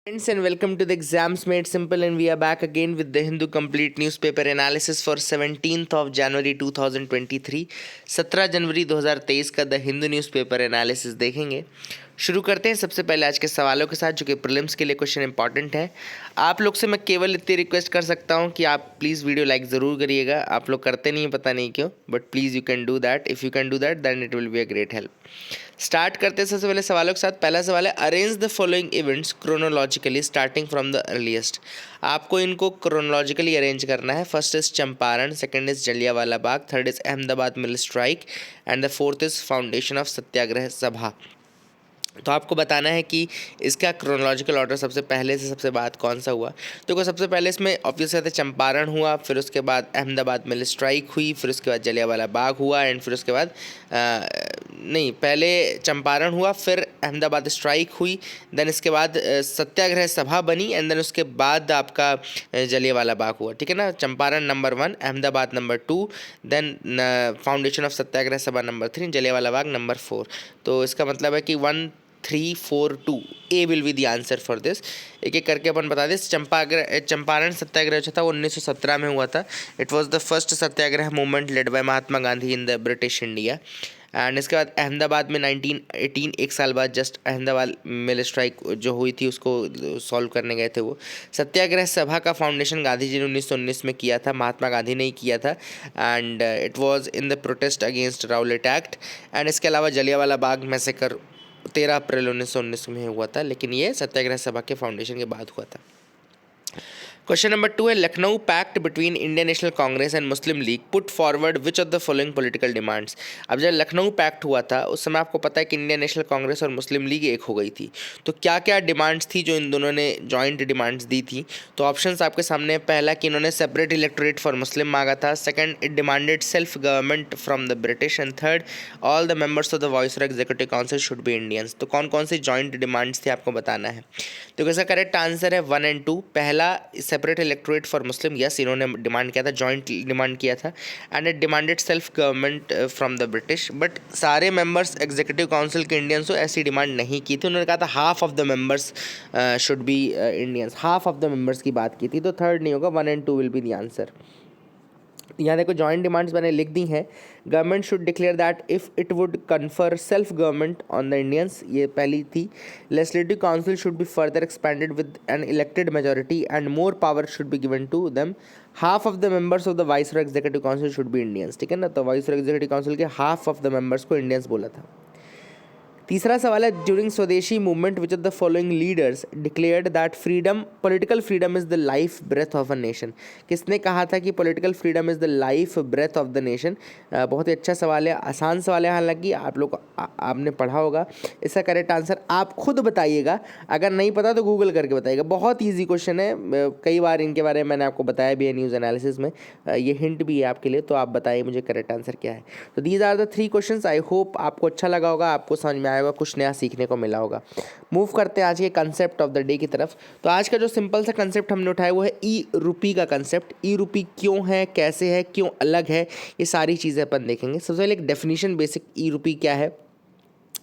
Friends, and welcome to the Exams Made Simple, and we are back again with the Hindu Complete Newspaper Analysis for 17th of January 2023. 17 जनवरी 2023 का the Hindu newspaper analysis देखेंगे। शुरू करते हैं सबसे पहले आज के सवालों के साथ, जो कि प्रीलिम्स के लिए क्वेश्चन इंपॉर्टेंट है। आप लोग से मैं केवल इतनी रिक्वेस्ट कर सकता हूं कि आप प्लीज़ वीडियो लाइक ज़रूर करिएगा। आप लोग करते नहीं हैं, पता नहीं क्यों, but please you can do that. If you can do that then it will be a great help. Start करते हैं सबसे पहले सवालों के साथ। पहला सवाल है, arrange the following events chronologically starting from the earliest. आपको इनको क्रोनोलॉजिकली अरेंज करना है। First is Champaran, second is Jallianwala Bagh, third is Ahmedabad mill strike and the fourth is foundation of Satyagraha Sabha. तो आपको बताना है कि इसका क्रोनोलॉजिकल ऑर्डर सबसे पहले से सबसे बाद कौन सा हुआ। तो सबसे पहले इसमें ऑब्वियस है चंपारण हुआ, फिर उसके बाद अहमदाबाद मिल स्ट्राइक हुई, फिर उसके बाद जलियांवाला बाग हुआ एंड फिर उसके बाद नहीं, पहले चंपारण हुआ, फिर अहमदाबाद स्ट्राइक हुई, देन इसके बाद सत्याग्रह सभा बनी एंड देन उसके बाद आपका जलियांवाला बाग हुआ। ठीक है ना। Champaran number 1, Ahmedabad number 2, then foundation of Satyagraha Sabha number 3, Jallianwala Bagh number 4। तो इसका मतलब है कि 1 3 4 2 ए will be the answer for this. एक एक करके अपन बता दें। चंपारण सत्याग्रह जो था वो 1917 में हुआ था। It was the first Satyagraha movement led by Mahatma Gandhi in the British India. And इसके बाद अहमदाबाद में 1918, एक साल बाद जस्ट अहमदाबाद मिल स्ट्राइक जो हुई थी उसको सॉल्व करने गए थे वो। सत्याग्रह सभा का फाउंडेशन गांधी जी ने 1919 में किया था, महात्मा गांधी ने ही किया था and it was in the protest against Rowlatt act. And इसके अलावा जलियांवाला बाग मैसेकर 13 अप्रैल 1919 में हुआ था, लेकिन ये सत्याग्रह सभा के फाउंडेशन के बाद हुआ था। क्वेश्चन नंबर 2 है, Lucknow pact between Indian National Congress and Muslim League put forward which of the following political demands. अब जब लखनऊ पैक्ट हुआ था उस समय आपको पता है कि इंडियन नेशनल कांग्रेस और मुस्लिम लीग एक हो गई थी। तो क्या क्या डिमांड्स थी जो इन दोनों ने जॉइंट डिमांड्स दी थी। तो ऑप्शंस आपके सामने। पहला कि इन्होंने सेपरेट इलेक्टोरेट फॉर मुस्लिम मांगा था। Second, it demanded self government from the British and third, all the members of the viceroy executive council should be Indians. तो कौन कौन सी जॉइंट डिमांड्स थी आपको बताना है। तो इसका करेक्ट आंसर है 1 और 2। पहला, separate electorate for Muslim, yes इन्होंने डिमांड किया था, जॉइंट डिमांड किया था। And it demanded self government from the British, but सारे मेंबर्स एग्जीक्यूटिव काउंसिल के इंडियंस को ऐसी डिमांड नहीं की थी। उन्होंने कहा था half of the members should be Indians, half of the members की बात की थी। तो थर्ड नहीं होगा, 1 और 2 विल बी द आंसर। यहाँ देखो जॉइंट डिमांड्स मैंने लिख दी हैं। Government should declare that if it would confer self government on the Indians, ये पहली थी। Legislative council should be further expanded with an elected majority and more power should be given to them. Half of the members of the viceroy executive council should be Indians. ठीक है ना। तो viceroy executive council के half of the members को Indians बोला था। तीसरा सवाल है, ड्यूरिंग स्वदेशी movement which of the following leaders declared that freedom, political freedom is the life breath of a nation. किसने कहा था कि political freedom is the life breath of the nation. बहुत ही अच्छा सवाल है, आसान सवाल है, हालांकि आप लोग आपने पढ़ा होगा। इसका करेक्ट आंसर आप खुद बताइएगा, अगर नहीं पता तो गूगल करके बताइएगा। बहुत ईजी क्वेश्चन है, कई बार इनके बारे में मैंने आपको बताया भी है न्यूज़ एनालिसिस में, ये हिंट भी है आपके लिए। तो आप बताइए मुझे करेक्ट आंसर क्या है। तो these are the 3 questions. I hope आपको अच्छा लगा होगा, आपको समझ में आएगा, कुछ नया सीखने को मिला होगा। मूव करते हैं आज के कंसेप्ट ऑफ द डे की तरफ। तो आज का जो सिंपल सा कंसेप्ट हमने उठाया वो है ई रूपी का कंसेप्ट। ई रूपी क्यों है, कैसे है, क्यों अलग है, ये सारी चीज़ें अपन देखेंगे। सबसे पहले एक डेफिनेशन बेसिक, ई रूपी क्या है।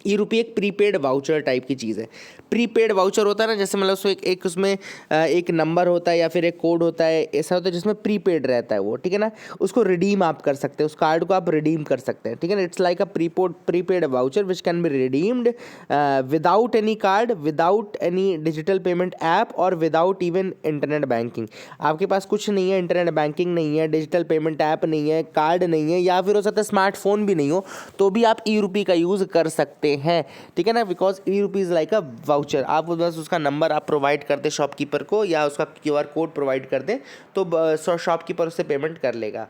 ई रूपी एक प्रीपेड वाउचर टाइप की चीज़ है। प्रीपेड वाउचर होता है ना, जैसे मतलब एक उसमें एक नंबर होता है या फिर एक कोड होता है, ऐसा होता है जिसमें प्रीपेड रहता है वो। ठीक है ना। उसको रिडीम आप कर सकते हैं, उस कार्ड को आप रिडीम कर सकते हैं। ठीक है ना। It's like a prepaid voucher which can be redeemed without any card, without any digital payment app और विदाउट इवन इंटरनेट बैंकिंग। आपके पास कुछ नहीं है, इंटरनेट बैंकिंग नहीं है, डिजिटल पेमेंट ऐप नहीं है, कार्ड नहीं है, या फिर हो सकता है स्मार्टफोन भी नहीं हो, तो भी आप ई रूपी का यूज़ कर सकते हैं। ठीक है ना। बिकॉज ई रूपी इज़ लाइक अ वाउचर। आप बस उसका नंबर आप प्रोवाइड कर दें शॉपकीपर को, या उसका QR कोड प्रोवाइड कर दें, तो शॉपकीपर उससे पेमेंट कर लेगा।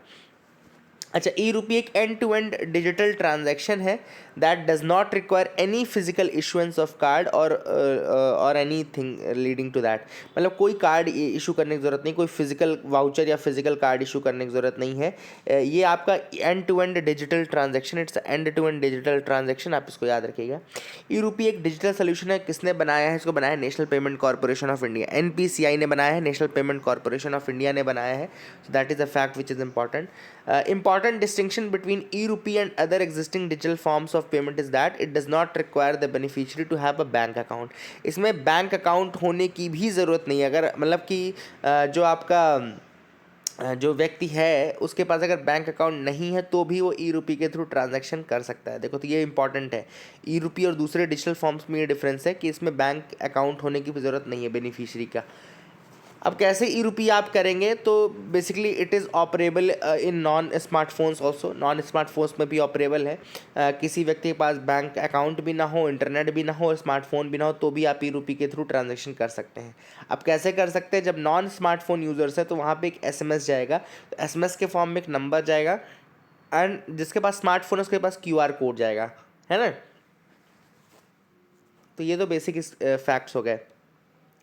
अच्छा, ई रूपी एक end to end digital transaction है that does not require any physical issuance of card और any thing leading to that. मतलब कोई कार्ड इशू करने की ज़रूरत नहीं, कोई फिजिकल वाउचर या फिजिकल कार्ड इशू करने की ज़रूरत नहीं है। ये आपका end to end digital transaction, it's end to end digital transaction, आप इसको याद रखिएगा। ई रूपी एक डिजिटल सोल्यूशन है। किसने बनाया है इसको? बनाया है national payment corporation of India, NPCI ने बनाया है, national payment corporation of India ने बनाया है। So that is a fact which is important. important distinction between e-rupee and other existing digital forms of payment is that it does not require the beneficiary to have a bank account. इसमें bank account होने की भी ज़रूरत नहीं है. अगर मतलब कि जो आपका जो व्यक्ति है उसके पास अगर बैंक अकाउंट नहीं है तो भी वो ई रुपी के थ्रू ट्रांजैक्शन कर सकता है. देखो तो ये इंपॉर्टेंट है. ई रुपी और दूसरे डिजिटल फॉर्म्स में ये डिफरेंस है कि इसमें बैंक अकाउंट होने की भी ज़रूरत नहीं है बेनिफिशियरी का. अब कैसे ई रुपी आप करेंगे, तो basically it is operable in non smartphones also. Non smartphones में भी ऑपरेबल है. किसी व्यक्ति के पास बैंक अकाउंट भी ना हो, इंटरनेट भी ना हो, स्मार्टफोन भी ना हो, तो भी आप ई रुपी के थ्रू ट्रांजेक्शन कर सकते हैं. अब कैसे कर सकते हैं, जब नॉन स्मार्टफोन यूज़र्स है तो वहाँ पे एक एसएमएस जाएगा. तो एसएमएस के फॉर्म में एक नंबर जाएगा एंड जिसके पास स्मार्टफोन है उसके पास क्यूआर कोड जाएगा, है ना. तो ये तो बेसिक फैक्ट्स हो गए.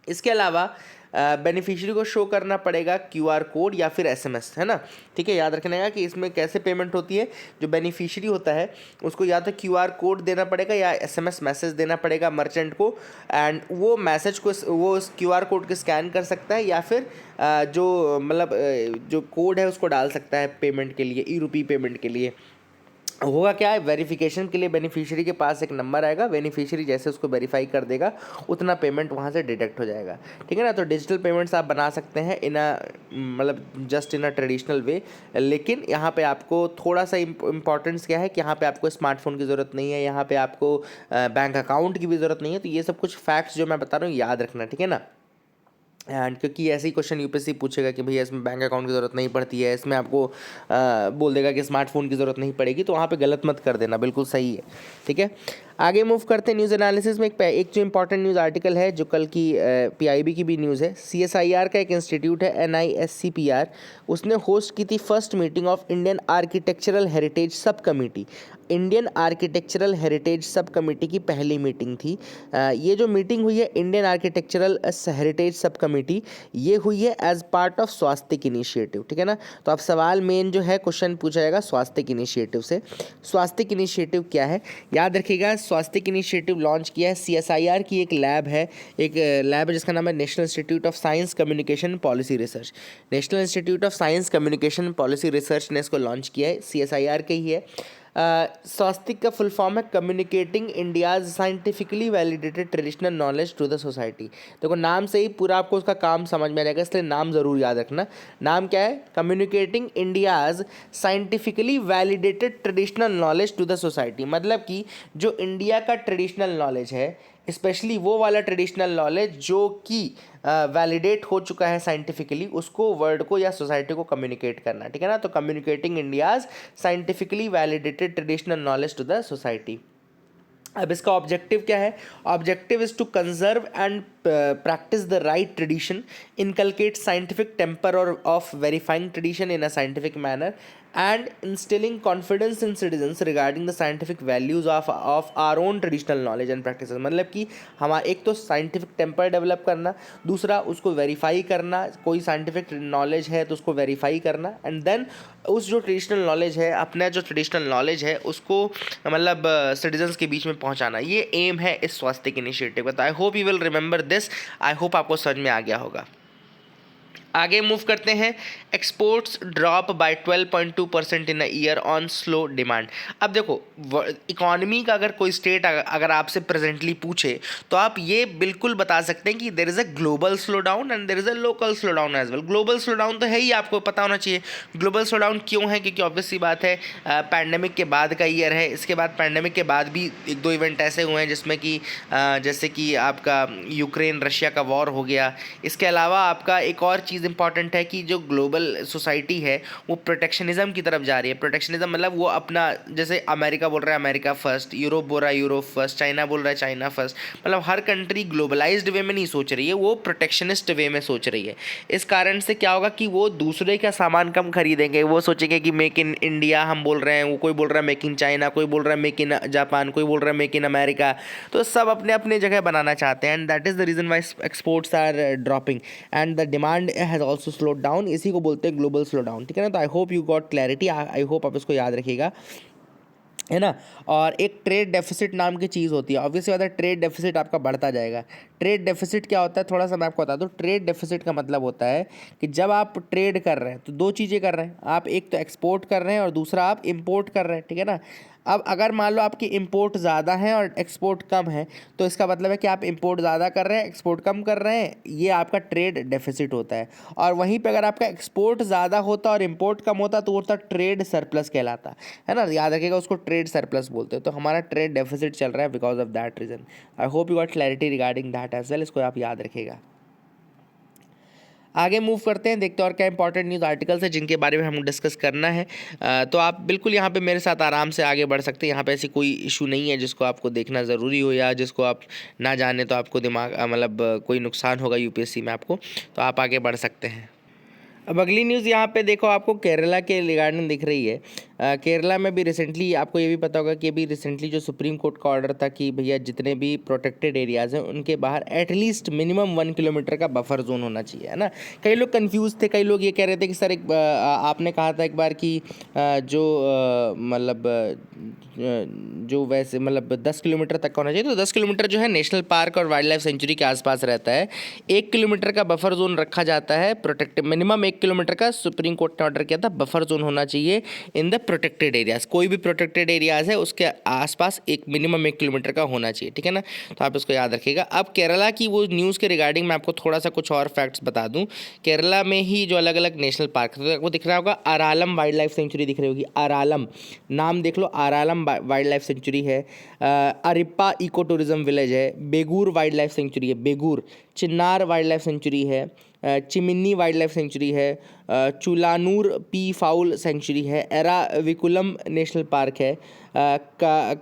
इसके अलावा बेनिफिशियरी को शो करना पड़ेगा क्यूआर कोड या फिर एसएमएस, है ना. ठीक है, याद रखना है कि इसमें कैसे पेमेंट होती है. जो बेनिफिशियरी होता है उसको या तो क्यूआर कोड देना पड़ेगा या एसएमएस मैसेज देना पड़ेगा मर्चेंट को, एंड वो मैसेज को वो उस क्यूआर कोड को स्कैन कर सकता है या फिर जो मतलब जो कोड है उसको डाल सकता है पेमेंट के लिए, ई रुपी पेमेंट के लिए. होगा क्या है, वेरिफिकेशन के लिए बेनिफिशियरी के पास एक नंबर आएगा. बेनिफिशियरी जैसे उसको वेरीफाई कर देगा उतना पेमेंट वहाँ से डिडक्ट हो जाएगा. ठीक है ना. तो डिजिटल पेमेंट्स आप बना सकते हैं इन मतलब just in a traditional way. लेकिन यहाँ पे आपको थोड़ा सा इंपॉर्टेंस क्या है कि यहाँ पे आपको स्मार्टफोन की ज़रूरत नहीं है, यहाँ पे आपको बैंक अकाउंट की भी ज़रूरत नहीं है. तो ये सब कुछ फैक्ट्स जो मैं बता रहा हूँ याद रखना. ठीक है ना. एंड क्योंकि ऐसे ही क्वेश्चन यूपीएससी पूछेगा कि भैया इसमें बैंक अकाउंट की ज़रूरत नहीं पड़ती है, इसमें आपको बोल देगा कि स्मार्टफोन की ज़रूरत नहीं पड़ेगी, तो वहाँ पे गलत मत कर देना, बिल्कुल सही है. ठीक है, आगे मूव करते हैं न्यूज़ एनालिसिस में. एक जो इंपॉर्टेंट न्यूज़ आर्टिकल है जो कल की पीआईबी की भी न्यूज़ है. सीएसआईआर का एक इंस्टीट्यूट है NISCPR, उसने होस्ट की थी first meeting of Indian architectural heritage sub committee. Indian architectural heritage sub committee की पहली मीटिंग थी. ये जो मीटिंग हुई है Indian architectural heritage sub committee, ये हुई है as part of Swastik initiative. ठीक है ना. तो अब सवाल मेन जो है क्वेश्चन पूछा जाएगा स्वास्तिक इनिशिएटिव से. स्वास्तिक इनिशिएटिव क्या है, याद रखिएगा. स्वास्तिक इनिशिएटिव लॉन्च किया है सीएसआईआर की एक लैब है. एक लैब है जिसका नाम है national institute of science communication policy research. National institute of science communication policy research ने इसको लॉन्च किया है. सीएसआईआर के ही है. स्वास्तिक का फुल फॉर्म है communicating India's scientifically validated traditional knowledge to the society. देखो नाम से ही पूरा आपको उसका काम समझ में आ जाएगा, इसलिए नाम ज़रूर याद रखना. नाम क्या है, communicating India's scientifically validated traditional knowledge to the society. मतलब कि जो इंडिया का ट्रेडिशनल नॉलेज है, स्पेशली वो वाला ट्रेडिशनल नॉलेज जो कि वैलिडेट हो चुका है साइंटिफिकली, उसको वर्ल्ड को या सोसाइटी को कम्युनिकेट करना. ठीक है ना. तो communicating India's scientifically validated traditional knowledge to the society. अब इसका ऑब्जेक्टिव क्या है, objective is to conserve and practice the right tradition, inculcate scientific temper और of verifying tradition in a scientific manner, and instilling confidence in citizens regarding the scientific values of our own traditional knowledge and practices. मतलब कि हमारा एक तो scientific temper develop करना, दूसरा उसको verify करना. कोई साइंटिफिक नॉलेज है तो उसको वेरीफाई करना, एंड देन उस जो ट्रेडिशनल नॉलेज है, अपना जो ट्रेडिशनल नॉलेज है उसको मतलब सिटीजन्स के बीच में पहुंचाना. ये एम है इस स्वास्थ्य इनिशिएटिव का. आई hope you will remember this. I hope आपको समझ में आ गया होगा. आगे मूव करते हैं. Exports drop by 12.2% in a year on slow demand. अब देखो इकॉनमी का अगर कोई स्टेट अगर आपसे प्रेजेंटली पूछे तो आप ये बिल्कुल बता सकते हैं कि there is a global slowdown and there is a local slowdown as well. Global slowdown तो है ही, आपको पता होना चाहिए. ग्लोबल स्लो डाउन क्यों है, क्योंकि ऑब्वियस सी बात है पैंडेमिक के बाद का ईयर है. इसके बाद पैंडेमिक के बाद भी एक दो इवेंट ऐसे हुए हैं जिसमें कि जैसे कि आपका यूक्रेन रशिया का वॉर हो गया. इसके अलावा आपका एक और चीज़ इंपॉर्टेंट है कि जो ग्लोबल सोसाइटी है वो प्रोटेक्शनिज्म की तरफ जा रही है. प्रोटेक्शनिज्म मतलब वो अपना, जैसे अमेरिका बोल रहा है अमेरिका फर्स्ट, यूरोप बोल रहा है यूरोप फर्स्ट, चाइना बोल रहा है चाइना फर्स्ट. मतलब हर कंट्री ग्लोबलाइज्ड वे में नहीं सोच रही है, वो प्रोटेक्शनिस्ट वे में सोच रही है. इस कारण से क्या होगा कि वो दूसरे का सामान कम खरीदेंगे. वो सोचेंगे कि मेक इन इंडिया हम बोल रहे हैं, वो कोई बोल रहा है मेक इन चाइना, कोई बोल रहा है मेक इन जापान, कोई बोल रहा है मेक इन अमेरिका. तो सब अपने अपने जगह बनाना चाहते हैं, and that is the reason why exports are dropping and the demand has also slowed down. इसी को बोलते हैं ग्लोबल स्लो डाउन. ठीक है ना. तो I hope you got clarity. I hope आप इसको याद रखिएगा. है ना। और एक ट्रेड डेफिसिट नाम की चीज़ होती है, ऑब्वियसली बात है ट्रेड डेफिसिट आपका बढ़ता जाएगा। ट्रेड डेफिसिट क्या होता है, थोड़ा सा मैं आपको बता दूं। ट्रेड डेफिसिट का मतलब होता है कि जब आप ट्रेड कर रहे हैं तो दो चीज़ें कर रहे हैं आप, एक तो एक्सपोर्ट कर रहे हैं और दूसरा आप इंपोर्ट कर रहे हैं, ठीक है ना। अब अगर मान लो आपकी इंपोर्ट ज़्यादा है और एक्सपोर्ट कम है, तो इसका मतलब है कि आप इंपोर्ट ज़्यादा कर रहे हैं, एक्सपोर्ट कम कर रहे हैं, ये आपका ट्रेड डेफिसिट होता है। और वहीं पे अगर आपका एक्सपोर्ट ज़्यादा होता और इंपोर्ट कम होता तो वो होता ट्रेड सरप्लस कहलाता है ना। याद रखिएगा, उसको ट्रेड सरप्लस बोलते हैं। तो हमारा ट्रेड डेफिसिट चल रहा है because of that reason. I hope you got clarity regarding that as well, इसको आप याद रखिएगा। आगे मूव करते हैं, देखते हैं और क्या इंपॉर्टेंट न्यूज़ आर्टिकल्स है जिनके बारे में हम डिस्कस करना है। तो आप बिल्कुल यहाँ पे मेरे साथ आराम से आगे बढ़ सकते हैं। यहाँ पे ऐसी कोई इशू नहीं है जिसको आपको देखना ज़रूरी हो या जिसको आप ना जाने तो आपको दिमाग मतलब कोई नुकसान होगा यूपीएससी में आपको, तो आप आगे बढ़ सकते हैं। अब अगली न्यूज़ यहाँ पे देखो, आपको केरला के रिगार्डिंग दिख रही है। केरला में भी रिसेंटली आपको ये भी पता होगा कि अभी रिसेंटली जो सुप्रीम कोर्ट का ऑर्डर था कि भैया जितने भी प्रोटेक्टेड एरियाज़ हैं उनके बाहर एटलीस्ट मिनिमम 1 किलोमीटर का बफर जोन होना चाहिए, है ना। कई लोग कंफ्यूज थे, कई लोग ये कह रहे थे कि सर आपने कहा था एक बार कि जो मतलब जो वैसे मतलब 10 किलोमीटर तक का होना चाहिए, तो 10 किलोमीटर जो है नेशनल पार्क और वाइल्ड लाइफ सेंचुरी के आसपास रहता है। 1 किलोमीटर का बफर जोन रखा जाता है प्रोटेक्टेड, मिनिमम 1 किलोमीटर का सुप्रीम कोर्ट ने ऑर्डर किया था बफर जोन होना चाहिए इन द प्रोटेक्टेड एरियाज। कोई भी प्रोटेक्टेड एरियाज है उसके आसपास एक मिनिमम 1 किलोमीटर का होना चाहिए, ठीक है ना। तो आप इसको याद रखिएगा। अब केरला की वो न्यूज़ के रिगार्डिंग मैं आपको थोड़ा सा कुछ और फैक्ट्स बता दूं। केरला में ही जो अलग अलग नेशनल पार्क, तो आपको दिख रहा होगा अरालम वाइल्ड लाइफ सेंचुरी दिख रही होगी, अरालम नाम देख लो, अरालम वाइल्ड लाइफ सेंचुरी है। अरिप्पा इको टूरिज्म विलेज है, बेगूर वाइल्ड लाइफ सेंचुरी है, बेगूर। चिन्नार वाइल्ड लाइफ सेंचुरी है, चिमिनी वाइल्ड लाइफ सेंचुरी है, चुलानूर पी फाउल सेंचुरी है, एराविकुलम नेशनल पार्क है,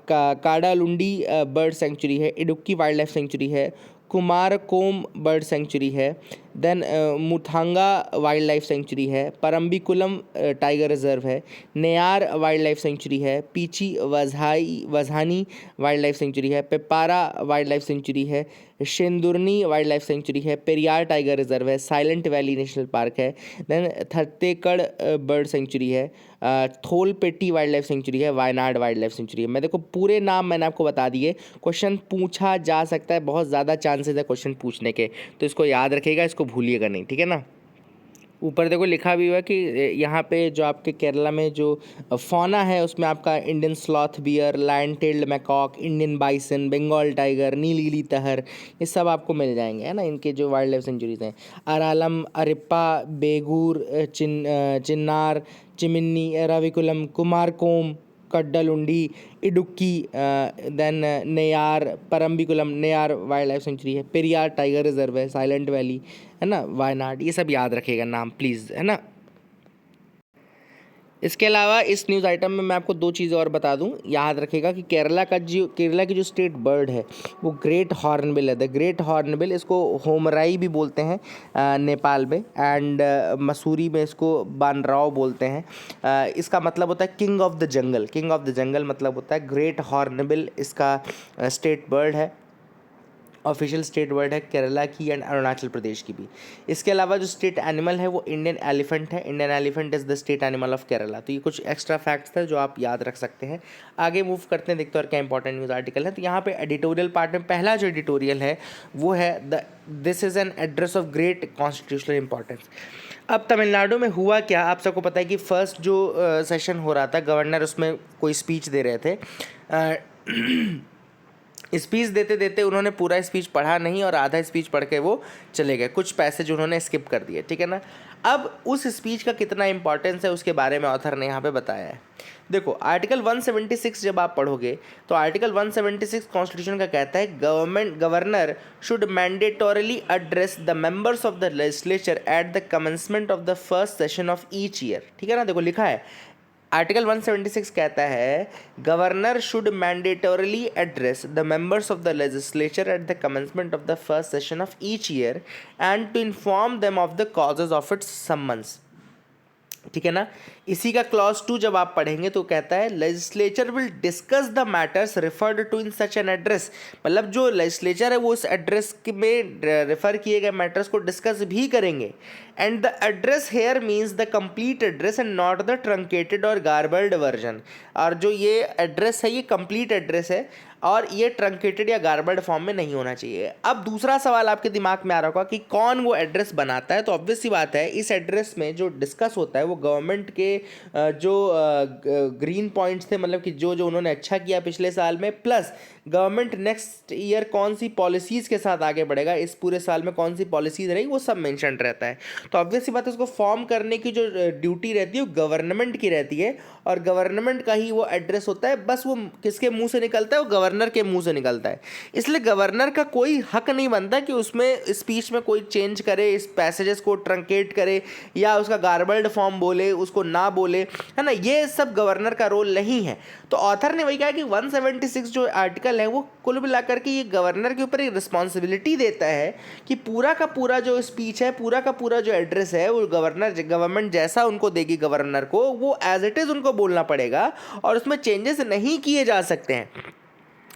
काडालुंडी बर्ड सेंचुरी है, इडुक्की वाइल्ड लाइफ सेंचुरी है, कुमारकोम बर्ड सेंचुरी है, देन मुथांगा वाइल्ड लाइफ सेंचुरी है, परम्बिकुलम टाइगर रिजर्व है, नेयार वाइल्ड लाइफ सेंचुरी है, पीची वजहानी वाइल्ड लाइफ सेंचुरी है, पेपारा वाइल्ड लाइफ सेंचुरी है, शेंदुरनी वाइल्ड लाइफ सेंचुरी है, पेरियार टाइगर रिजर्व है, साइलेंट वैली नेशनल पार्क है, देन थत्तेकड़ बर्ड सेंचुरी है, थोलपेटी वाइल्ड लाइफ सेंचुरी है, वायनाड वाइल्ड लाइफ सेंचुरी है। मैं देखो पूरे नाम मैंने आपको बता दिए, क्वेश्चन पूछा जा सकता है, बहुत ज़्यादा चांसेस है क्वेश्चन पूछने के, तो इसको याद रखिएगा, इसको भूलिएगा नहीं, ठीक है ना। ऊपर देखो लिखा भी हुआ है कि यहाँ पे जो आपके केरला में जो फौना है उसमें आपका Indian sloth bear, lion tailed macaque, Indian bison, Bengal tiger, Nilgiri tahr, ये सब आपको मिल जाएंगे, है ना। इनके जो वाइल्ड लाइफ सेंचुरीज हैं, Aralam, Aripa, Begur, Chinnar, Chimmini, Eravikulam, Kumarakom, Kadalundi, Idukki, then Neyyar, Parambikulam, Neyyar wildlife sanctuary है, पेरियार टाइगर रिजर्व है, साइलेंट वैली, है ना, वायनाड, ये सब याद रखिएगा नाम प्लीज़, है ना। इसके अलावा इस न्यूज़ आइटम में मैं आपको दो चीज़ें और बता दूं, याद रखिएगा कि केरला की जो स्टेट बर्ड है वो ग्रेट हॉर्नबिल है। द ग्रेट हॉर्नबिल, इसको होमराई भी बोलते हैं नेपाल में, एंड मसूरी में इसको बानराव बोलते हैं। इसका मतलब होता है king of the jungle. King of the jungle मतलब होता है ग्रेट हॉर्नबिल, इसका स्टेट बर्ड है, ऑफिशियल स्टेट वर्ड है केरला की एंड अरुणाचल प्रदेश की भी। इसके अलावा जो स्टेट एनिमल है वो इंडियन एलिफेंट है। Indian elephant is the state animal of Kerala. तो ये कुछ एक्स्ट्रा फैक्ट्स थे जो आप याद रख सकते हैं। आगे मूव करते हैं, देखते हैं और क्या इंपॉर्टेंट न्यूज़ आर्टिकल है। तो यहाँ पे एडिटोरियल पार्ट में पहला जो एडिटोरियल है वो है this is an address of great constitutional importance. अब तमिलनाडु में हुआ क्या, आप सबको पता है कि फर्स्ट जो सेशन हो रहा था, गवर्नर उसमें कोई स्पीच दे रहे थे। स्पीच देते देते उन्होंने पूरा स्पीच पढ़ा नहीं और आधा स्पीच पढ़ के वो चले गए, कुछ पैसेज उन्होंने स्किप कर दिए, ठीक है ना। अब उस स्पीच का कितना इंपॉर्टेंस है उसके बारे में ऑथर ने यहाँ पे बताया है। देखो आर्टिकल 176 जब आप पढ़ोगे तो आर्टिकल 176 कॉन्स्टिट्यूशन का कहता है governor should mandatorily address the members of the legislature at the commencement of the first session of each year, ठीक है ना। देखो लिखा है आर्टिकल 176 कहता है governor should mandatorily address the members of the legislature at the commencement of the first session of each year and to inform them of the causes of its summons. ठीक है ना। इसी का क्लॉज 2 जब आप पढ़ेंगे तो कहता है legislature will discuss the matters referred to in such an address, मतलब जो लेजिस्लेचर है वो उस एड्रेस में रेफर किए गए मैटर्स को डिस्कस भी करेंगे। And the address here means the complete address and not the truncated और गार्बल्ड वर्जन। और जो ये एड्रेस है ये कंप्लीट एड्रेस है और ये ट्रंकेटेड या गार्बल्ड फॉर्म में नहीं होना चाहिए। अब दूसरा सवाल आपके दिमाग में आ रहा होगा कि कौन वो एड्रेस बनाता है, तो ऑब्वियस सी बात है इस एड्रेस में जो डिस्कस होता है वो गवर्नमेंट के जो ग्रीन पॉइंट्स थे, मतलब कि जो जो उन्होंने अच्छा किया पिछले साल में, प्लस गवर्नमेंट नेक्स्ट ईयर कौन सी पॉलिसीज़ के साथ आगे बढ़ेगा, इस पूरे साल में कौन सी पॉलिसीज़ रहेगी, वो सब मेंशन रहता है। तो ऑब्वियस सी बात है उसको फॉर्म करने की जो ड्यूटी रहती है वो गवर्नमेंट की रहती है और गवर्नमेंट का ही वो एड्रेस होता है। बस वो किसके मुंह से निकलता है, वो गवर्नर के मुंह से निकलता है। इसलिए गवर्नर का कोई हक नहीं बनता कि उसमें स्पीच में कोई चेंज करे, इस पैसेजेस को ट्रंकेट करे या उसका गार्बल्ड फॉर्म बोले, उसको ना बोले, है ना, ये सब गवर्नर का रोल नहीं है। तो ऑथर ने वही कहा कि 176 जो आर्टिकल है वो कुल मिलाकर के ये गवर्नर के ऊपर एक रिस्पॉन्सिबिलिटी देता है कि पूरा का पूरा जो स्पीच है, पूरा का पूरा जो एड्रेस है वो गवर्नमेंट जैसा उनको देगी गवर्नर को, वो एज इट इज़ उनको बोलना पड़ेगा और उसमें चेंजेस नहीं किए जा सकते हैं।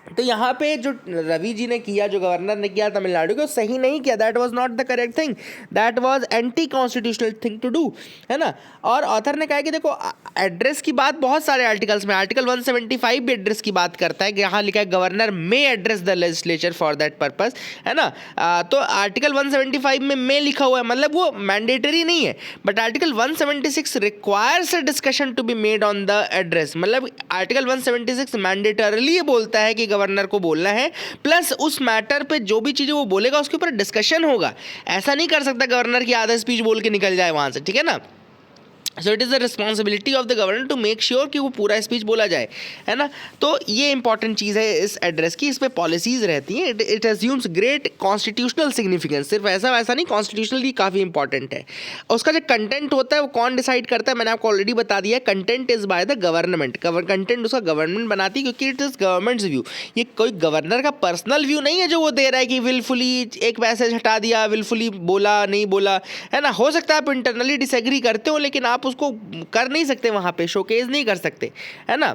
तो यहाँ पे जो रवि जी ने किया, जो गवर्नर ने किया तमिलनाडु के, वो सही नहीं किया। That was not the correct thing, that was anti constitutional thing to do, है ना। और ऑथर ने कहा कि देखो एड्रेस की बात बहुत सारे आर्टिकल्स में, आर्टिकल 175 भी एड्रेस की बात करता है कि यहाँ लिखा है governor may address the legislature for that purpose, है ना। तो आर्टिकल 175 में मे लिखा हुआ है, मतलब वो मैंडेटरी नहीं है, but article 176 requires a discussion to be made on the address, मतलब आर्टिकल 176 मैंडेटरली बोलता है कि गवर्नर को बोलना है, प्लस उस मैटर पे जो भी चीज़ें वो बोलेगा उसके ऊपर डिस्कशन होगा। ऐसा नहीं कर सकता गवर्नर की आधा स्पीच बोल के निकल जाए वहाँ से, ठीक है ना। So it is the responsibility of the governor to make sure कि वो पूरा स्पीच बोला जाए, है ना। तो ये इंपॉर्टेंट चीज़ है इस एड्रेस की, इस पर पॉलिसीज़ रहती हैं। It assumes great constitutional significance, सिर्फ ऐसा वैसा नहीं, कॉन्स्टिट्यूशनली काफ़ी इंपॉर्टेंट है। उसका जो कंटेंट होता है वो कौन डिसाइड करता है, मैंने आपको ऑलरेडी बता दिया है, content is by the government. Content उसका गवर्नमेंट बनाती है क्योंकि इट इज़ गवर्नमेंट्स व्यू। ये कोई गवर्नर का पर्सनल व्यू नहीं है जो वो दे रहा है कि विलफुली एक मैसेज हटा दिया, विलफुली बोला नहीं बोला, है ना। हो सकता है आप इंटरनली डिसएग्री करते हो, लेकिन आप उसको कर नहीं सकते, वहां पे शोकेज नहीं कर सकते, है ना।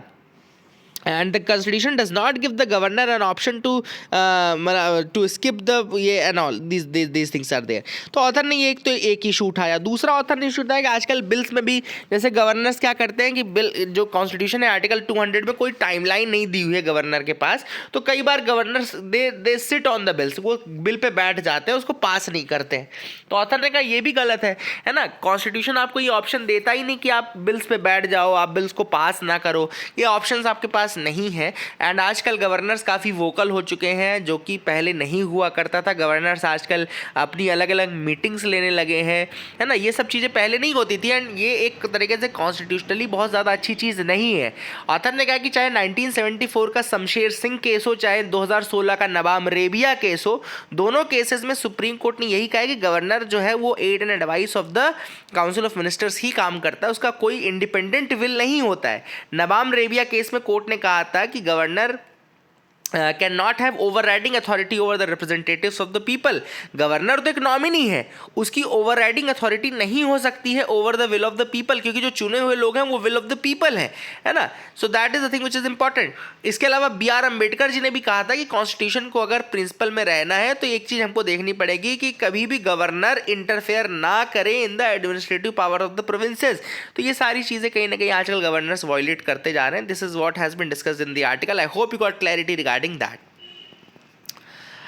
And the constitution does not give the governor an option to skip the ये and all these things are there। तो ऑथर ने ये एक इशू उठाया। दूसरा ऑथर ने इशू उठाया कि आजकल बिल्स में भी जैसे गवर्नर्स क्या करते हैं कि बिल जो कॉन्स्टिट्यूशन है आर्टिकल 200 में कोई टाइमलाइन नहीं दी हुई है गवर्नर के पास, तो कई बार governors they sit on the bills, वो बिल पे बैठ जाते हैं, उसको पास नहीं करते हैं। तो ऑथर ने कहा ये भी गलत है ना। कॉन्स्टिट्यूशन आपको ये ऑप्शन देता ही नहीं कि आप बिल्स पे बैठ जाओ, आप बिल्स को पास ना करो, ये ऑप्शंस आपके पास नहीं है। एंड आजकल गवर्नर्स काफ़ी वोकल हो चुके हैं, जो कि पहले नहीं हुआ करता था। गवर्नर्स आजकल अपनी अलग अलग मीटिंग्स लेने लगे हैं, है ना। ये सब चीज़ें पहले नहीं होती थी एंड ये एक तरीके से कॉन्स्टिट्यूशनली बहुत ज़्यादा अच्छी चीज़ नहीं है। ऑथर ने कहा कि चाहे 1974 का शमशेर सिंह केस हो, चाहे 2016 का नवाब रेबिया केस हो, दोनों केसेस में सुप्रीम कोर्ट ने यही कहा है कि गवर्नर जो है वो aid and advice of the council of ministers ही काम करता है, उसका कोई इंडिपेंडेंट विल नहीं होता है। नवाब रेबिया केस में कोर्ट ने कहा था कि governor can not have overriding authority over the representatives of the people. Governor तो एक नॉमिनी है, उसकी ओवरराइडिंग अथॉरिटी नहीं हो सकती है over the will of the people, क्योंकि जो चुने हुए लोग हैं वो विल ऑफ द पीपल हैं, है ना। So that is the thing which is important. इसके अलावा B.R. अम्बेडकर जी ने भी कहा था कि कॉन्स्टिट्यूशन को अगर प्रिंसिपल में रहना है तो एक चीज़ हमको देखनी पड़ेगी कि कभी भी गवर्नर इंटरफेयर ना करे in the administrative power of the provinces. तो ये सारी चीज़ें कहीं ना कहीं आजकल गवर्नर्स वॉयलेट करते जा रहे हैं। This is what has been discussed in the article. I hope you got clarity regarding that.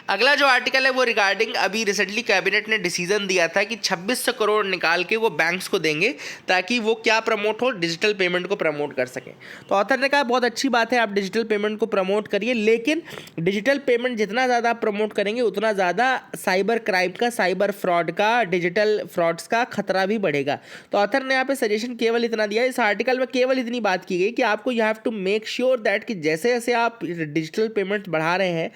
अगला जो आर्टिकल है वो रिगार्डिंग अभी रिसेंटली कैबिनेट ने डिसीजन दिया था कि 2600 करोड़ निकाल के वो बैंक्स को देंगे ताकि वो क्या प्रमोट हो, डिजिटल पेमेंट को प्रमोट कर सकें। तो ऑथर ने कहा बहुत अच्छी बात है, आप डिजिटल पेमेंट को प्रमोट करिए, लेकिन डिजिटल पेमेंट जितना ज़्यादा आप प्रमोट करेंगे उतना ज़्यादा साइबर क्राइम का, साइबर फ्रॉड का, डिजिटल फ्रॉड्स का खतरा भी बढ़ेगा। तो ऑथर ने यहाँ पे सजेशन केवल इतना दिया, इस आर्टिकल में केवल इतनी बात की गई कि आपको you have to make sure that कि जैसे जैसे आप डिजिटल पेमेंट बढ़ा रहे हैं,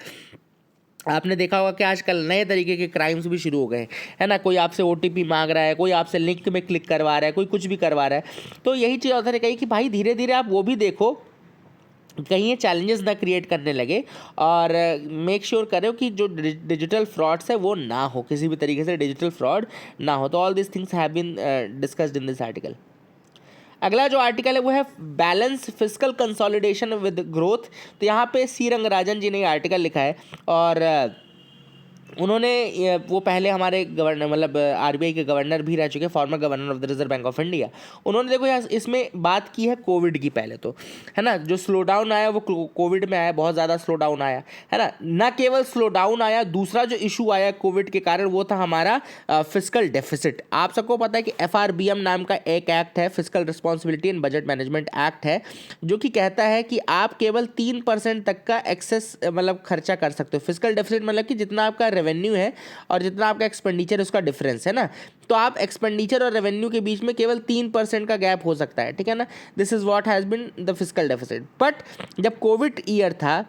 आपने देखा होगा कि आजकल नए तरीके के क्राइम्स भी शुरू हो गए हैं, है ना। कोई आपसे OTP मांग रहा है, कोई आपसे लिंक में क्लिक करवा रहा है, कोई कुछ भी करवा रहा है। तो यही चीज़ ऑथर ने कही कि भाई धीरे धीरे आप वो भी देखो कहीं ये चैलेंजेस ना क्रिएट करने लगे, और मेक श्योर करो कि जो डिजिटल फ्रॉड्स है वो ना हो, किसी भी तरीके से डिजिटल फ्रॉड ना हो। तो all this things have been discussed in this article. अगला जो आर्टिकल है वो है balance fiscal consolidation with growth. तो यहाँ पे सी रंगराजन जी ने ये आर्टिकल लिखा है और उन्होंने वो पहले हमारे गवर्नर मतलब आरबीआई के गवर्नर भी रह चुके, former governor of the reserve bank of India. उन्होंने देखो यार इसमें बात की है कोविड की, पहले तो है ना जो स्लो डाउन आया वो कोविड में आया, बहुत ज़्यादा स्लो डाउन आया है ना केवल स्लो डाउन आया, दूसरा जो इशू आया कोविड के कारण वो था हमारा फिस्कल डेफिसिट। आप सबको पता है कि FRBM नाम का एक एक्ट है, fiscal responsibility and budget management act है, जो कि कहता है कि आप केवल 3% तक का एक्सेस मतलब खर्चा कर सकते हो। फिस्कल डेफिसिट मतलब कि जितना आपका रेवेन्यू है और जितना आपका एक्सपेंडिचर उसका डिफरेंस है ना, तो आप एक्सपेंडिचर और रेवेन्यू के बीच में केवल 3% का गैप हो सकता है, ठीक है ना। This is what has been the fiscal deficit. But जब कोविड ईयर था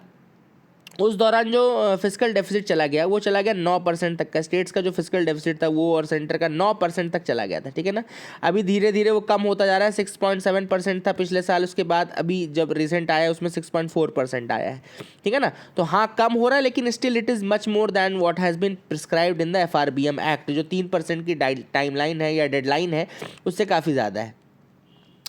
उस दौरान जो फिस्कल डेफिसिट चला गया वो चला गया 9% तक का। स्टेट्स का जो फिस्कल डेफिसिट था वो और सेंटर का 9% तक चला गया था, ठीक है ना। अभी धीरे धीरे वो कम होता जा रहा है, 6.7% था पिछले साल, उसके बाद अभी जब रिसेंट आया उसमें 6.4% आया है, ठीक है ना। तो हाँ कम हो रहा है लेकिन still it is much more than what has been prescribed in the FRBM act. जो 3% की टाइमलाइन है या डेडलाइन है उससे काफ़ी ज़्यादा है।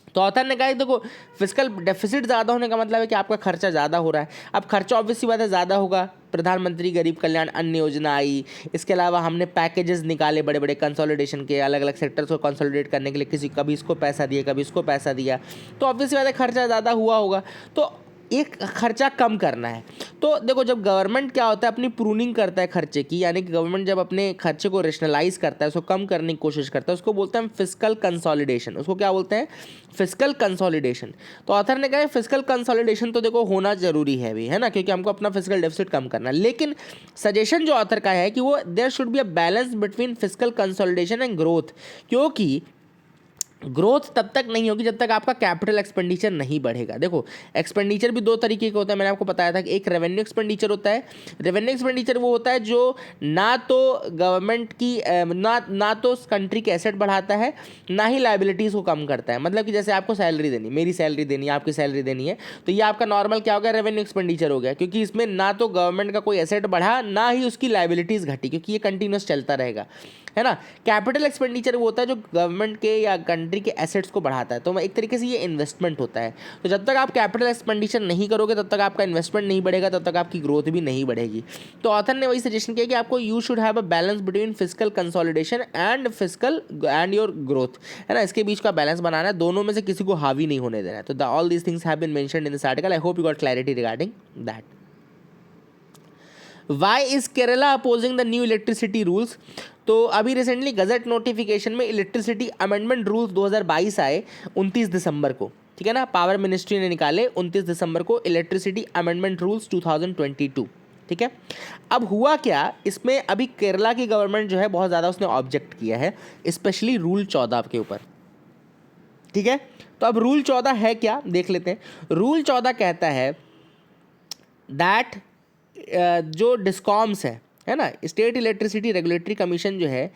तो ऑथर ने कहा देखो फिस्कल डेफिसिट ज़्यादा होने का मतलब है कि आपका खर्चा ज़्यादा हो रहा है। अब खर्चा ऑब्वियसली बात है ज़्यादा होगा, प्रधानमंत्री गरीब कल्याण अन्न योजना आई, इसके अलावा हमने पैकेजेस निकाले बड़े बड़े कंसोलिडेशन के, अलग अलग सेक्टर्स को कंसोलिडेट करने के लिए, किसी कभी इसको पैसा दिया कभी इसको पैसा दिया, तो ऑब्वियसली बात है खर्चा ज़्यादा हुआ होगा। तो एक खर्चा कम करना है। तो देखो जब गवर्नमेंट क्या होता है अपनी प्रूनिंग करता है खर्चे की, यानी कि गवर्नमेंट जब अपने खर्चे को रेशनलाइज करता है, उसको कम करने की कोशिश करता है, उसको बोलते हैं फिस्कल कंसोलिडेशन। उसको क्या बोलते हैं? Fiscal consolidation. तो ऑथर ने कहा फिस्कल कंसोलिडेशन तो देखो होना जरूरी है भी, है ना, क्योंकि हमको अपना फिस्कल डेफिसिट कम करना है। लेकिन सजेशन जो ऑथर का है कि वो there should be a balance between fiscal consolidation and growth, क्योंकि ग्रोथ तब तक नहीं होगी जब तक आपका कैपिटल एक्सपेंडिचर नहीं बढ़ेगा। देखो एक्सपेंडिचर भी दो तरीके का होता है, मैंने आपको बताया था कि एक रेवेन्यू एक्सपेंडिचर होता है। रेवेन्यू एक्सपेंडिचर वो होता है जो ना तो गवर्नमेंट की ना तो कंट्री के एसेट बढ़ाता है, ना ही लाइबिलिटीज़ को कम करता है। मतलब कि जैसे आपको सैलरी देनी, मेरी सैलरी देनी है, आपकी सैलरी देनी है, तो ये आपका नॉर्मल क्या हो गया? रेवेन्यू एक्सपेंडिचर हो गया, क्योंकि इसमें ना तो गवर्नमेंट का कोई एसेट बढ़ा ना ही उसकी लाइबिलिटीज़ घटी, क्योंकि ये कंटिन्यूस चलता रहेगा, है ना। कैपिटल एक्सपेंडिचर वो होता है जो गवर्नमेंट के या कंट्री के एसेट्स को बढ़ाता है। तो एक तरीके से ये इन्वेस्टमेंट होता है। तो जब तक आप कैपिटल एक्सपेंडिचर नहीं करोगे तब तक आपका इन्वेस्टमेंट नहीं बढ़ेगा, तब तक आपकी ग्रोथ भी नहीं बढ़ेगी। तो ऑथर ने वही सजेशन किया कि आपको you should have a balance between fiscal consolidation and your growth, है ना। इसके बीच का बैलेंस बनाना है, दोनों में से किसी को हावी नहीं होने देना है। तो all these things have been mentioned in this article. I hope you got clarity regarding that. Why is Kerala opposing the new electricity rules? तो अभी रिसेंटली गजट नोटिफिकेशन में इलेक्ट्रिसिटी अमेंडमेंट रूल्स 2022 आए 29 दिसंबर को, ठीक है ना। पावर मिनिस्ट्री ने निकाले 29 दिसंबर को इलेक्ट्रिसिटी अमेंडमेंट रूल्स 2022, ठीक है। अब हुआ क्या इसमें, अभी केरला की गवर्नमेंट जो है बहुत ज़्यादा उसने ऑब्जेक्ट किया है, स्पेशली रूल 14 के ऊपर, ठीक है। तो अब रूल 14 है क्या देख लेते हैं। रूल 14 कहता है दैट जो डिस्कॉम्स है ना, स्टेट इलेक्ट्रिसिटी रेगुलेटरी कमीशन जो है,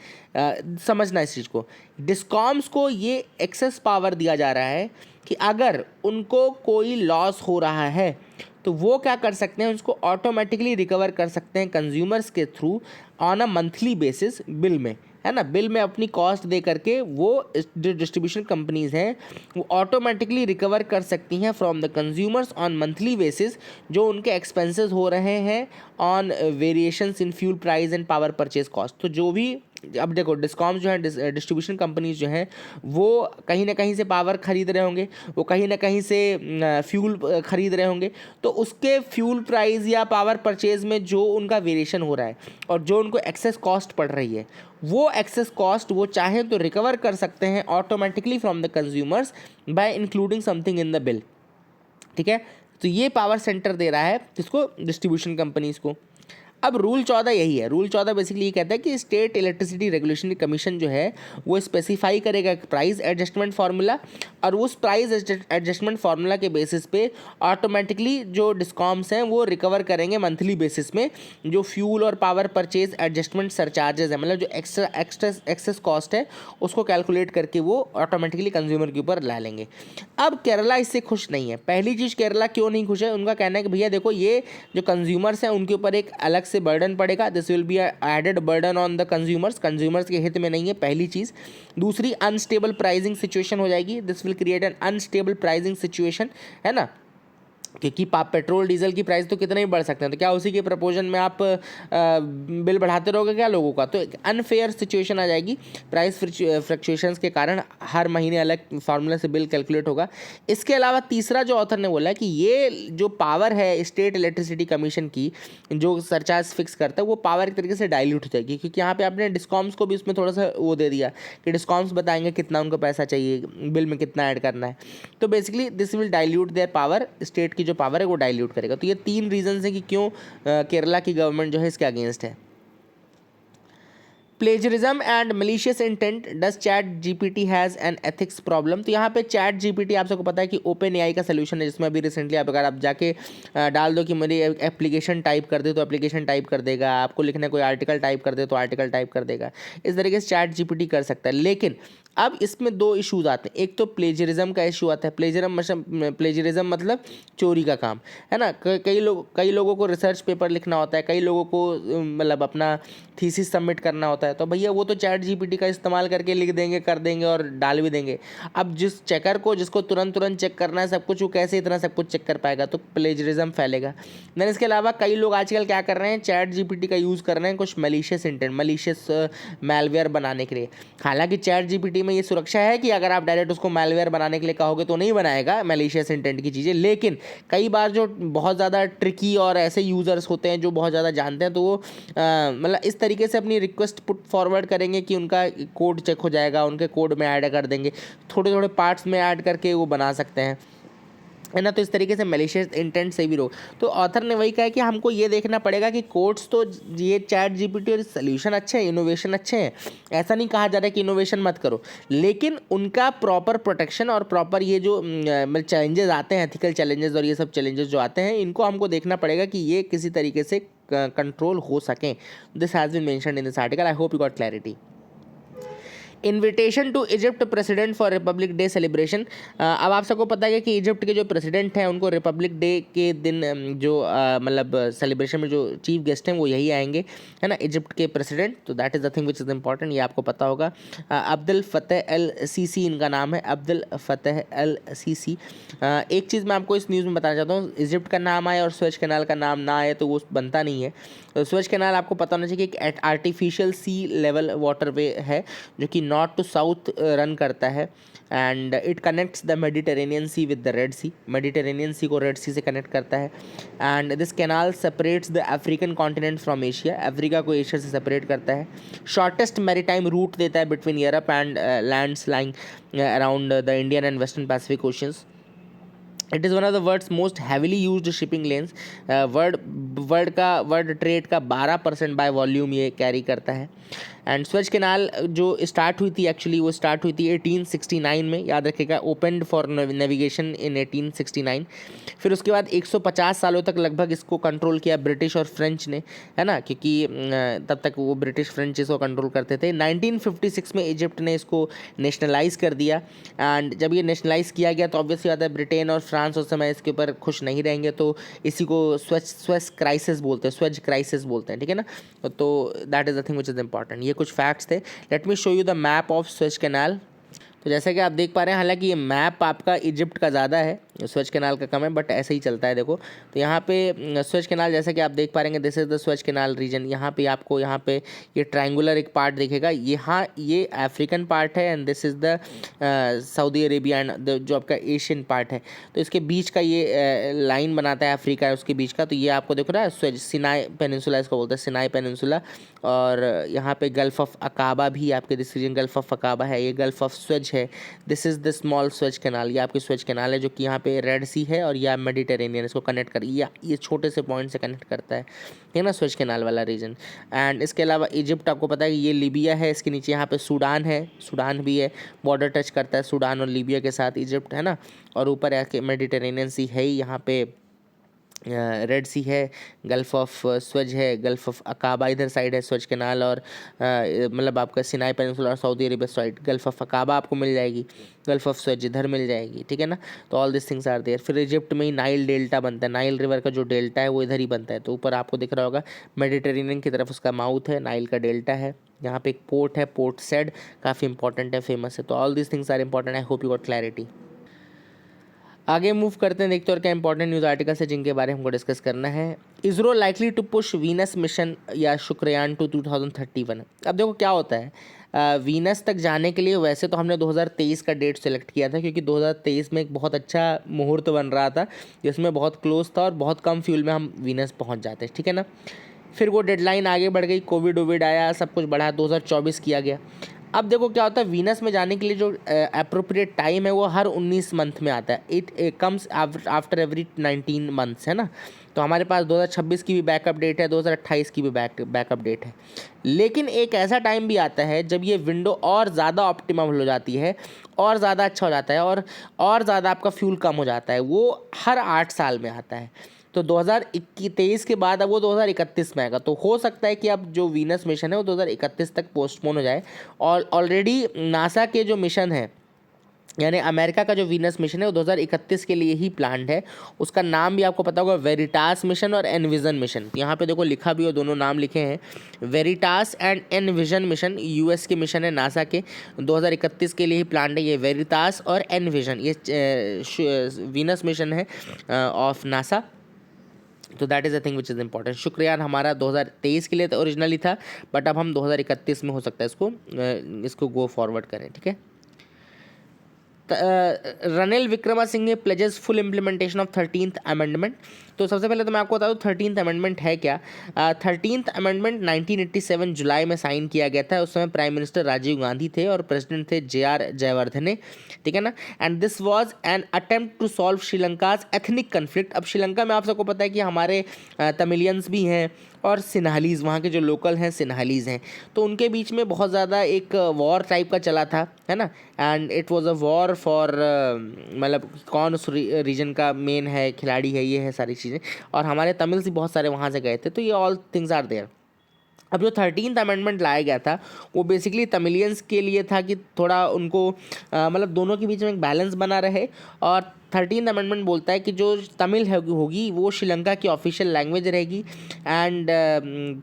समझना इस चीज़ को, डिस्कॉम्स को ये एक्सेस पावर दिया जा रहा है कि अगर उनको कोई लॉस हो रहा है तो वो क्या कर सकते हैं, उसको ऑटोमेटिकली रिकवर कर सकते हैं कंज्यूमर्स के through on a monthly basis bill में, है ना। बिल में अपनी कॉस्ट दे करके वो जो डिस्ट्रीब्यूशन कंपनीज हैं वो ऑटोमेटिकली रिकवर कर सकती हैं from the consumers on monthly basis जो उनके एक्सपेंसेस हो रहे हैं on variations in fuel price and power purchase cost. तो जो भी, अब देखो डिस्कॉम्स जो है, डिस्ट्रीब्यूशन कंपनीज जो हैं, वो कहीं ना कहीं से पावर खरीद रहे होंगे, वो कहीं ना कहीं से फ्यूल खरीद रहे होंगे, तो उसके फ्यूल प्राइस या पावर परचेज में जो उनका वेरिएशन हो रहा है और जो उनको एक्सेस कॉस्ट पड़ रही है, वो एक्सेस कॉस्ट वो चाहें तो रिकवर कर सकते हैं automatically from the consumers bye including something in the bill, ठीक है। तो ये पावर सेंटर दे रहा है किसको? डिस्ट्रीब्यूशन कंपनीज को। अब रूल 14 यही है। रूल 14 बेसिकली ये कहता है कि स्टेट इलेक्ट्रिसिटी रेगुलेटरी कमीशन जो है वो स्पेसिफाई करेगा एक प्राइस एडजस्टमेंट फार्मूला, और उस प्राइस एडजस्टमेंट फार्मूला के बेसिस पे ऑटोमेटिकली जो डिस्कॉम्स हैं वो रिकवर करेंगे मंथली बेसिस में जो फ्यूल और पावर परचेज एडजस्टमेंट सरचार्जेस है, मतलब जो एक्सेस कॉस्ट है उसको कैलकुलेट करके वो ऑटोमेटिकली कंज्यूमर के ऊपर ला लेंगे। अब केरला इससे खुश नहीं है। पहली चीज़, केरला क्यों नहीं खुश है? उनका कहना है कि भैया देखो ये जो कंज्यूमर्स हैं उनके ऊपर एक अलग से बर्डन पड़ेगा, this will be added burden on the consumers, consumers के हित में नहीं है, पहली चीज़। दूसरी, अनस्टेबल प्राइसिंग सिचुएशन हो जाएगी, this will create an unstable pricing situation, है ना, क्योंकि पेट्रोल डीजल की प्राइस तो कितना ही बढ़ सकते हैं, तो क्या उसी के प्रपोजन में आप बिल बढ़ाते रहोगे क्या लोगों का, तो एक अनफेयर सिचुएशन आ जाएगी। प्राइस फ्लक्चुएशंस के कारण हर महीने अलग फार्मूला से बिल कैलकुलेट होगा। इसके अलावा तीसरा जो ऑथर ने बोला कि ये जो पावर है स्टेट इलेक्ट्रिसिटी कमीशन की, जो सरचार्ज फिक्स करता है, वो पावर एक तरीके से डाइल्यूट हो जाएगी, क्योंकि यहाँ पे आपने डिस्कॉम्स को भी उसमें थोड़ा सा वो दे दिया कि डिस्कॉम्स बताएंगे कितना उनको पैसा चाहिए, बिल में कितना ऐड करना है, तो basically this will dilute their power, state की जो पावर है वो डाइल्यूट करेगा। तो ये 3 रीजंस हैं कि क्यों केरला की गवर्नमेंट जो है इसके अगेंस्ट है। Plagiarism and malicious intent, does chat GPT has an ethics problem. तो यहाँ पे चैट जीपीटी आप सबको पता है कि ओपन एआई का सोल्यूशन है, जिसमें अभी रिसेंटली आप अगर आप जाके डाल दो कि मेरी एप्लीकेशन टाइप कर दे तो एप्लीकेशन टाइप कर देगा, आपको लिखना कोई आर्टिकल टाइप कर दे तो आर्टिकल टाइप कर देगा, इस तरीके से चैट जीपीटी कर सकता है। लेकिन अब इसमें 2 इश्यूज आते हैं, एक तो प्लेजरिज्म का इशू आता है, प्लेजरिज्म मतलब चोरी का काम, है ना। कई लोगों को रिसर्च पेपर लिखना होता है, कई लोगों को मतलब अपना थीसिस सबमिट करना होता है, तो भैया वो तो चैट जीपीटी का इस्तेमाल करके लिख देंगे, कर देंगे और डाल भी देंगे। अब जिस चेकर को, जिसको तुरंत चेक करना है सब कुछ, वो कैसे इतना सब कुछ चेक कर पाएगा, तो प्लेजरिज्म फैलेगा। देन इसके अलावा कई लोग आजकल क्या कर रहे हैं, चैट जीपीटी का यूज़ कर रहे हैं कुछ मलिशियस इंटेंट, मलिशियस मैलवेयर बनाने के लिए। हालांकि चैट जीपीटी में ये सुरक्षा है कि अगर आप डायरेक्ट उसको मैलवेयर बनाने के लिए कहोगे तो नहीं बनाएगा मलिशियस इंटेंट की चीज़ें, लेकिन कई बार जो बहुत ज़्यादा ट्रिकी और ऐसे यूज़र्स होते हैं जो बहुत ज़्यादा जानते हैं, तो वो मतलब इस तरीके से अपनी रिक्वेस्ट पुट फॉरवर्ड करेंगे कि उनका कोड चेक हो जाएगा, उनके कोड में ऐड कर देंगे, थोड़े थोड़े पार्ट्स में ऐड करके वो बना सकते हैं, है ना। तो इस तरीके से मैलिशियस इंटेंट से भी रोक। तो ऑथर ने वही कहा कि हमको ये देखना पड़ेगा कि कोड्स तो ये चैट जीपीटी और सोल्यूशन अच्छे हैं, इनोवेशन अच्छे हैं, ऐसा नहीं कहा जा रहा है कि इनोवेशन मत करो, लेकिन उनका प्रॉपर प्रोटेक्शन और प्रॉपर ये जो चैलेंजेस आते हैं, एथिकल चैलेंजेस और ये सब चैलेंजेस जो आते हैं, इनको हमको देखना पड़ेगा कि ये किसी तरीके से कंट्रोल हो सकें। This has been mentioned in this article, I hope you got clarity. Invitation to Egypt president for Republic Day celebration. अब आप सबको पता है कि इजिप्ट के जो प्रेसिडेंट हैं उनको रिपब्लिक डे के दिन जो मतलब सेलिब्रेशन में जो चीफ गेस्ट हैं वो यही आएंगे, है ना, इजिप्ट के प्रेसिडेंट। तो that is the thing which is important, ये आपको पता होगा। अब्दुल फतेह अल सीसी इनका नाम है, अब्दुल फतेह अल सीसी। एक चीज़ मैं आपको इस न्यूज़ में बताना चाहता हूँ, इजिप्ट का नाम आए और स्वेज कैनाल का नाम ना आए तो वो बनता नहीं है। तो स्वेज कैनाल आपको पता होना चाहिए कि एक आर्टिफिशियल सी लेवल वाटरवे है जो कि नॉर्थ टू साउथ रन करता है, and it connects the Mediterranean sea with the red sea, Mediterranean sea को रेड सी से कनेक्ट करता है। And this canal separates the African continent from Asia, Africa को एशिया से सेपरेट करता है। शॉर्टेस्ट मैरीटाइम रूट देता है between Europe and lands lying around the Indian and western Pacific oceans. It is one of the world's most heavily used shipping lanes, world trade का 12% by volume ये carry करता है। And Suez canal जो start हुई थी, actually वो start हुई थी 1869 में, याद रखिएगा, ओपनड फॉर नेविगेशन इन 1869। फिर उसके बाद 150 सालों तक लगभग इसको कंट्रोल किया ब्रिटिश और फ्रेंच ने, है ना, क्योंकि तब तक वो ब्रिटिश फ्रेंच इसको कंट्रोल करते थे। 1956 में इजिप्ट ने इसको नेशनलाइज कर दिया, एंड जब ये नेशनलाइज किया गया तो ऑब्वियसली बात है ब्रिटेन और फ्रांस उस समय इसके ऊपर खुश नहीं रहेंगे, तो इसी को स्वेज क्राइसिस बोलते हैं, स्वेज क्राइसिस बोलते हैं, ठीक है ना। तो that is the thing which is important. ये कुछ फैक्ट्स थे। Let me show you the map of Suez canal. तो जैसा कि आप देख पा रहे हैं, हालांकि ये मैप आपका इजिप्ट का ज़्यादा है, स्वेज कैनाल का कम है, बट ऐसे ही चलता है। देखो तो यहाँ पे स्वेज कैनाल जैसा कि आप देख पा रहे हैं, this is the Suez Canal region. यहाँ पे आपको यहाँ पे ये ट्रायंगुलर एक पार्ट दिखेगा, यहाँ ये अफ्रीकन पार्ट है, and this is the Saudi Arabia and जो आपका एशियन पार्ट है। तो इसके बीच का ये लाइन बनाता है अफ्रीका है उसके बीच का। तो ये आपको देखो ना, स्वेज सिनाई पेनिनसुला इसको बोलते हैं, सिनाई पेनिनसुला। और यहाँ पे गल्फ ऑफ अकाबा भी आपके this region Gulf of Aqaba है, ये गल्फ ऑफ स्वेज है। This is the small Suez Canal, ये आपकी स्वेज कैनाल है जो कि यहाँ पे रेड सी है और यह मेडिटेरेनियन, इसको कनेक्ट कर ये छोटे से पॉइंट से कनेक्ट करता है ना, स्वेज कैनाल वाला रीजन। एंड इसके अलावा इजिप्ट आपको पता है कि ये लीबिया है, इसके नीचे यहाँ पे सूडान है, सूडान भी है, बॉर्डर टच करता है सूडान और लीबिया के साथ इजिप्ट, है ना। और ऊपर आके मेडिटेरेनियन सी है ही यहाँ पे रेड सी है, गल्फ ऑफ स्वेज है, गल्फ ऑफ अकाबा इधर साइड है स्वेज कैनाल, और मतलब आपका सिनाई पेनिनसुला और Saudi Arabia side gulf of अकाबा आपको मिल जाएगी, गल्फ ऑफ स्वेज इधर मिल जाएगी, ठीक है ना। तो all this things are there. फिर इजिप्ट में ही नाइल डेल्टा बनता है, नाइल रिवर का जो डेल्टा है वो इधर ही बनता है। तो ऊपर आपको दिख रहा होगा मेडिटेरेनियन की तरफ उसका माउथ है, नाइल का डेल्टा है। यहाँ पे एक पोर्ट है, पोर्ट सेड, काफ़ी इंपॉर्टेंट है, फेमस है। तो all this things are important. I hope you got clarity. आगे मूव करते हैं, देखते हैं और क्या इंपॉर्टेंट न्यूज़ आर्टिकल्स है जिनके बारे में हमको डिस्कस करना है। ISRO likely to push Venus mission या शुक्रयान टू 2031। अब देखो क्या होता है, वीनस तक जाने के लिए वैसे तो हमने 2023 का डेट सेलेक्ट किया था, क्योंकि 2023 में एक बहुत अच्छा मुहूर्त बन रहा था जिसमें बहुत क्लोज था और बहुत कम फ्यूल में हम वीनस पहुंच जाते, ठीक है ना। फिर वो डेडलाइन आगे बढ़ गई, कोविड आया, सब कुछ बढ़ा, 2024 किया गया। अब देखो क्या होता है, वीनस में जाने के लिए जो अप्रोप्रिएट टाइम है वो हर 19 मंथ में आता है। It comes after every 19 months, है ना। तो हमारे पास 2026 की भी बैकअप डेट है, 2028 की भी बैकअप डेट है। लेकिन एक ऐसा टाइम भी आता है जब ये विंडो और ज़्यादा ऑप्टिमम हो जाती है, और ज़्यादा अच्छा हो जाता है, और ज़्यादा आपका फ्यूल कम हो जाता है। वो हर 8 साल में आता है। तो 2023 के बाद अब वो 2031 में आएगा। तो हो सकता है कि अब जो वीनस मिशन है वो 2031 तक पोस्टपोन हो जाए। और ऑलरेडी नासा के जो मिशन है, यानी अमेरिका का जो वीनस मिशन है वो 2031 के लिए ही प्लान्ड है। उसका नाम भी आपको पता होगा, वेरिटास मिशन और एनविजन मिशन। यहाँ पे देखो लिखा भी हो, दोनों नाम लिखे हैं, Veritas and envision mission. US के मिशन है नासा के, 2031 के लिए ही प्लान्ड है ये वेरिटास और एनविजन। ये वीनस मिशन है ऑफ नासा। तो that is a thing which is important. Shukrayaan हमारा 2023 के लिए तो ओरिजिनली था, बट अब हम 2031 में हो सकता है इसको गो फॉरवर्ड करें, ठीक है। Ranil Wickremesinghe pledges full implementation of 13th amendment. तो सबसे पहले तो मैं आपको बता दूँ 13th अमेंडमेंट है क्या। 13th अमेंडमेंट 1987 जुलाई में साइन किया गया था। उस समय प्राइम मिनिस्टर राजीव गांधी थे और प्रेसिडेंट थे JR जयवर्धने, ठीक है ना। And this was an attempt to solve Sri Lanka's ethnic conflict. अब श्रीलंका में आप सबको पता है कि हमारे तमिलियंस भी हैं और सिन्हालीज़, वहाँ के जो लोकल हैं सिन्हालीज़ हैं। तो उनके बीच में बहुत ज़्यादा एक वॉर टाइप का चला था, है ना। And it was a war for मतलब कौन उस रीजन का मेन है, खिलाड़ी है, ये है सारी चीज़ें। और हमारे तमिल से बहुत सारे वहाँ से गए थे। तो ये ऑल थिंग्स आर देयर। अब जो 13th अमेंडमेंट लाया गया था वो बेसिकली तमिलियंस के लिए था कि थोड़ा उनको मतलब दोनों के बीच में एक बैलेंस बना रहे। और 13th अमेंडमेंट बोलता है कि जो तमिल होगी वो श्रीलंका की ऑफिशियल लैंग्वेज रहेगी, एंड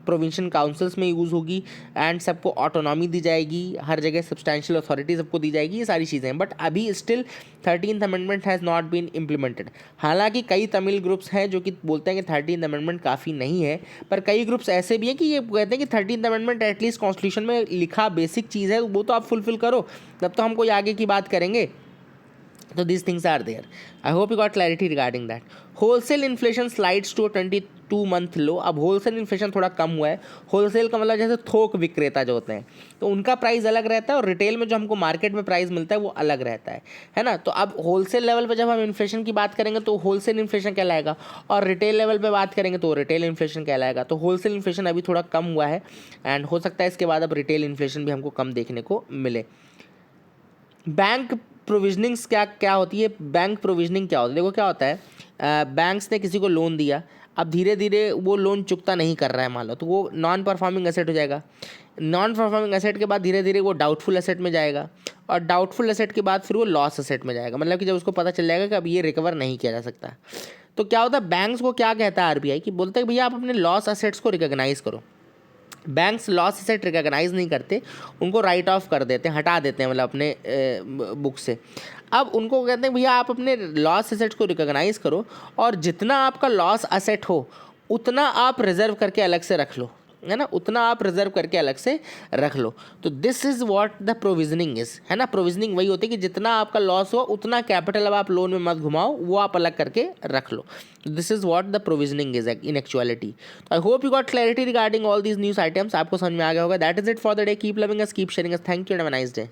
प्रोविंशियल काउंसिल्स में यूज़ होगी, एंड सबको ऑटोनॉमी दी जाएगी, हर जगह सब्सटैंशियल अथॉरिटी सबको दी जाएगी, ये सारी चीज़ें हैं। बट अभी still 13th amendment has not been implemented. हालांकि कई तमिल ग्रुप्स हैं जो कि बोलते हैं कि 13th अमेंडमेंट काफ़ी नहीं है, पर कई ग्रुप्स ऐसे भी हैं कि ये कहते हैं कि 13th अमेंडमेंट एटलीस्ट कॉन्स्टिट्यूशन में लिखा बेसिक चीज़ है, वो तो आप फुलफिल करो, तब तो हम कोई आगे की बात करेंगे। तो these things are there. I hope you got clarity regarding that. Wholesale inflation slides to 22-month low. अब होलसेल इन्फ्लेशन थोड़ा कम हुआ है। होलसेल का मतलब जैसे थोक विक्रेता जो होते हैं, तो उनका प्राइस अलग रहता है, और रिटेल में जो हमको मार्केट में प्राइस मिलता है वो अलग रहता है ना। तो अब होलसेल लेवल पे जब हम इन्फ्लेशन की बात करेंगे तो होलसेल इन्फ्लेशन कहलाएगा, और रिटेल लेवल पे बात करेंगे तो रिटेल इन्फ्लेशन कहलाएगा। तो होलसेल इन्फ्लेशन अभी थोड़ा कम हुआ है, एंड हो सकता है इसके बाद अब रिटेल इन्फ्लेशन भी हमको कम देखने को मिले। बैंक प्रोविजनिंग्स क्या होती है, बैंक प्रोविजनिंग क्या होती है। देखो क्या होता है, बैंक्स ने किसी को लोन दिया, अब धीरे धीरे वो लोन चुकता नहीं कर रहा है मान लो, तो वो नॉन परफॉर्मिंग एसेट हो जाएगा। नॉन परफॉर्मिंग एसेट के बाद धीरे धीरे वो डाउटफुल एसेट में जाएगा, और डाउटफुल एसेट के बाद फिर वो लॉस एसेट में जाएगा। मतलब कि जब उसको पता चल जाएगा कि अब ये रिकवर नहीं किया जा सकता। तो क्या होता है, बैंक्स को क्या कहता है RBI कि बोलता है भैया आप अपने लॉस एसेट्स को रिकॉग्नाइज करो। बैंक्स लॉस एसेट रिकॉग्नाइज नहीं करते, उनको राइट ऑफ कर देते हैं, हटा देते हैं मतलब अपने बुक से। अब उनको कहते हैं भैया आप अपने लॉस एसेट को रिकॉग्नाइज करो, और जितना आपका लॉस एसेट हो उतना आप रिजर्व करके अलग से रख लो, है ना, उतना आप रिजर्व करके अलग से रख लो। तो this is what the provisioning is, है ना। प्रोविजनिंग वही होती है कि जितना आपका लॉस हो उतना कैपिटल अब आप लोन में मत घुमाओ, वो आप अलग करके रख लो। तो this is what the provisioning is in actuality. तो I hope you got clarity regarding all these news items. आपको समझ में आ गया होगा। That is it for the day. Keep loving us, keep sharing us. Thank you and have a nice day.